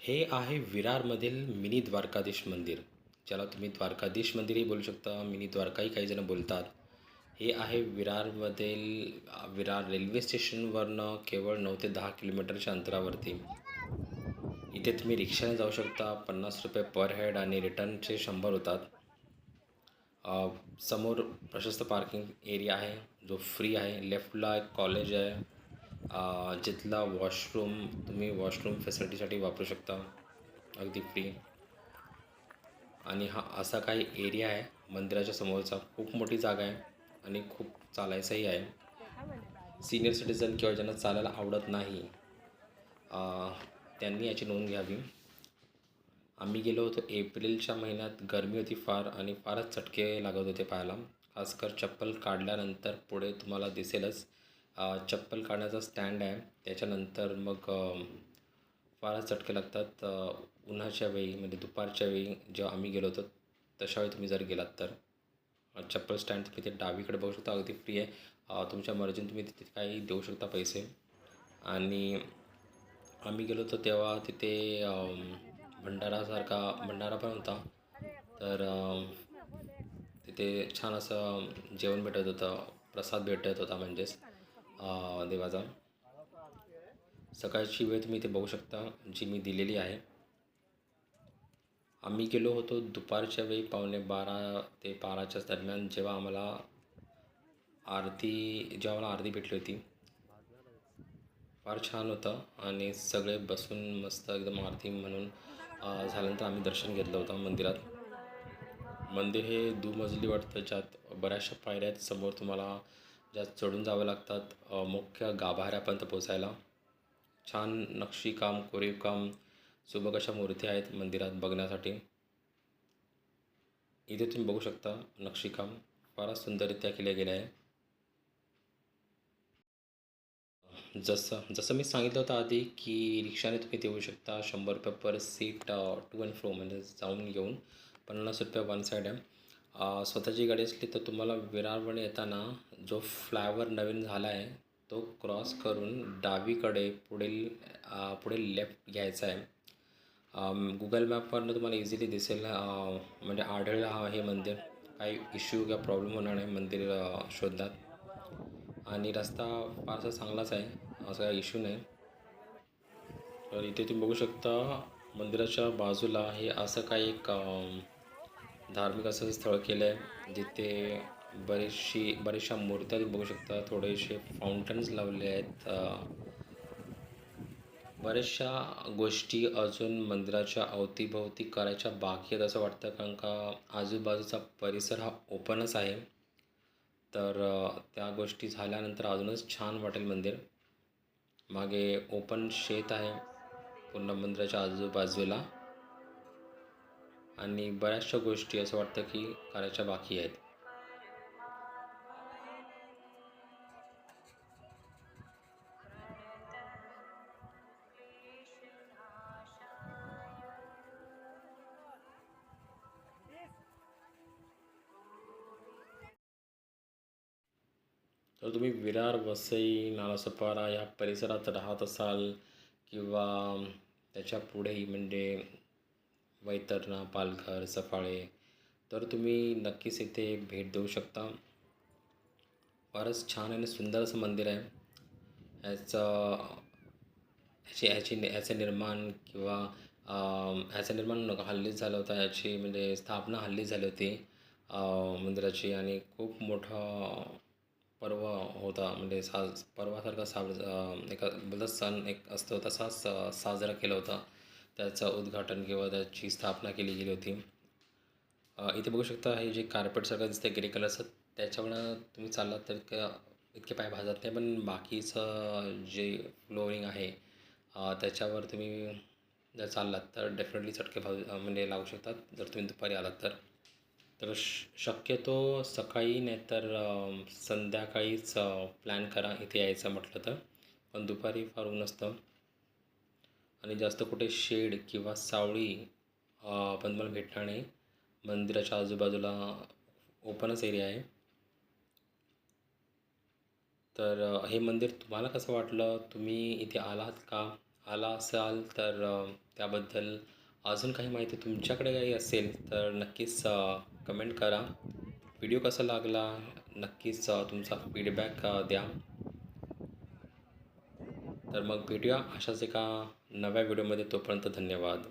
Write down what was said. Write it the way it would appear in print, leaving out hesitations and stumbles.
हे आहे विरारमधील मिनी द्वारकाधीश मंदिर, ज्याला तुम्ही द्वारकाधीश मंदिरही बोलू शकता, मिनी द्वारकाही काही जण बोलतात. हे आहे विरारमधील विरार रेल्वे स्टेशनवरनं केवळ 9 ते 10 किलोमीटरच्या अंतरावरती. इथे तुम्ही रिक्षाने जाऊ शकता. ₹50 पर हेड आणि रिटर्नचे 100 होतात. समोर प्रशस्त पार्किंग एरिया आहे, जो फ्री आहे. लेफ्टला एक कॉलेज आहे, जिथला वॉशरूम तुम्ही वॉशरूम फॅसिलिटीसाठी वापरू शकता, अगदी फ्री. आणि हा असा काही एरिया आहे मंदिराच्या समोरचा. खूप मोठी जागा आहे आणि खूप चालायचंही आहे. सीनियर सिटीजन किंवा ज्यांना चालायला आवडत नाही, त्यांनी याची नोंद घ्यावी. आम्ही गेलो होतो एप्रिलच्या महिन्यात. गरमी होती फार आणि फारच चटके लागत होते पायाला. खासकर चप्पल काढल्यानंतर पुढे तुम्हाला दिसेलच चप्पल काढण्याचा स्टँड आहे. त्याच्यानंतर मग फारच चटके लागतात. उन्हाच्या वेळी म्हणजे दुपारच्या वेळी जेव्हा आम्ही गेलो होतो, तशा वेळी तुम्ही जर गेलात तर चप्पल स्टँड तुम्ही ते डावीकडे बघू शकता, अगदी फ्री आहे. तुमच्या मर्जीने तुम्ही तिथे काही देऊ शकता पैसे. आणि आम्ही गेलो होतो तेव्हा तिथे भंडारा पण होता. तर तिथे छान असं जेवण भेटत होतं, प्रसाद भेटत होता म्हणजेच देवाचा. सकाळची वेळ तुम्ही इथे बघू शकता, जी मी दिलेली आहे. आम्ही गेलो होतो दुपारच्या वेळी 12:15 ते 12च्या दरम्यान, जेव्हा आम्हाला आरती भेटली होती. फार छान होतं आणि सगळे बसून मस्त एकदम आरती म्हणून झाल्यानंतर आम्ही दर्शन घेतलं होतं मंदिरात. मंदिर हे दुमजली वाटतं, ज्यात बऱ्याचशा पायऱ्या आहेत समोर तुम्हाला, ज्यात चढून जावं लागतात मुख्य गाभाऱ्यापर्यंत पोचायला. छान नक्षीकाम, कोरीवकाम, सुबक अशा मूर्ती आहेत मंदिरात बघण्यासाठी. इथे तुम्ही बघू शकता नक्षीकाम फारच सुंदररित्या केले गेले आहे. जसं जसं मी सांगितलं होतं आधी, की रिक्षाने तुम्ही देऊ शकता. ₹100 पर सीट टू अँड फ्रो, म्हणजे जाऊन येऊन. ₹50 वन साईड आहे. स्वतःची गाडी असली तर तुम्हाला विरारवरून येताना जो फ्लायओव्हर नवीन झाला आहे, तो क्रॉस करून डावीकडे पुढे लेफ्ट घ्यायचा आहे. गुगल मॅपवरनं तुम्हाला इझिली दिसेल, म्हणजे आढळलं हे मंदिर. काही इश्यू किंवा प्रॉब्लेम होणार नाही मंदिर शोधण्यात. आणि रस्ता फारसा चांगलाच आहे, असा काही इश्यू नाही. तर इथे तुम्ही बघू शकता मंदिराच्या बाजूला हे असं काही एक धार्मिक असं स्थळ केलं आहे, जिथे बऱ्याचशा मूर्त्या तुम्ही बघू शकता. थोडेसे फाउंटन्स लावले आहेत. बऱ्याचशा गोष्टी अजून मंदिराच्या अवतीभोवती करायच्या बाकी आहेत असं वाटतं, कारण का आजूबाजूचा परिसर हा ओपनच आहे. तर त्या गोष्टी झाल्यानंतर अजूनच छान वाटेल मंदिर. मागे ओपन शेत आहे पूर्ण मंदिराच्या आजूबाजूला, आणि बऱ्याचशा गोष्टी असं वाटतं की करायच्या बाकी आहेत. तर तुम्ही विरार, वसई, नालासोपारा या परिसरात राहत असाल, किंवा त्याच्या पुढेही म्हणजे वैतरणा, पालघर, सफाळे, तर तुम्ही नक्कीच इथे भेट देऊ शकता. फारच छान आणि सुंदर असं मंदिर आहे. ह्याचं ह्याचं निर्माण किंवा ह्याचं निर्माण हल्लीच झालं होतं. ह्याची म्हणजे स्थापना हल्लीच झाली होती मंदिराची. आणि खूप मोठा पर्व होता, म्हणजे पर्वासारखा एका बोलतात सण एक असतो, तसाच साजरा केला होता. त्याचं उद्घाटन किंवा त्याची स्थापना केली गेली होती. इथे बघू शकता हे जे कार्पेटसारखं दिसतं ग्रे कलरचं, त्याच्यामुळं तुम्ही चाललात तर इतके पाय भाजत नाही. पण बाकीचं जे फ्लोरिंग आहे त्याच्यावर तुम्ही जर चाललात तर डेफिनेटली चटके म्हणजे लागू शकतात, जर तुम्ही दुपारी आलात तर. तर शक्यतो सकाळी नाहीतर संध्याकाळीच प्लॅन करा इथे यायचं म्हटलं तर. पण दुपारी फार ऊन असतं आणि जास्त कुठे शेड किंवा सावली पण तुम्हाला भेटणार नाही. मंदिराच्या आजूबाजूला ओपनच एरिया आहे. तर हे मंदिर तुम्हाला कसं वाटलं? तुम्ही इथे आलात का? आला असाल तर त्याबद्दल अजून काही माहिती तुमच्याकडे काही असेल तर नक्कीच कमेंट करा. व्हिडिओ कसा लागला नक्कीच तुमचा फीडबॅक द्या. तर मग भेटूया अशाच एका नव्या व्हिडिओमध्ये. तोपर्यंत धन्यवाद.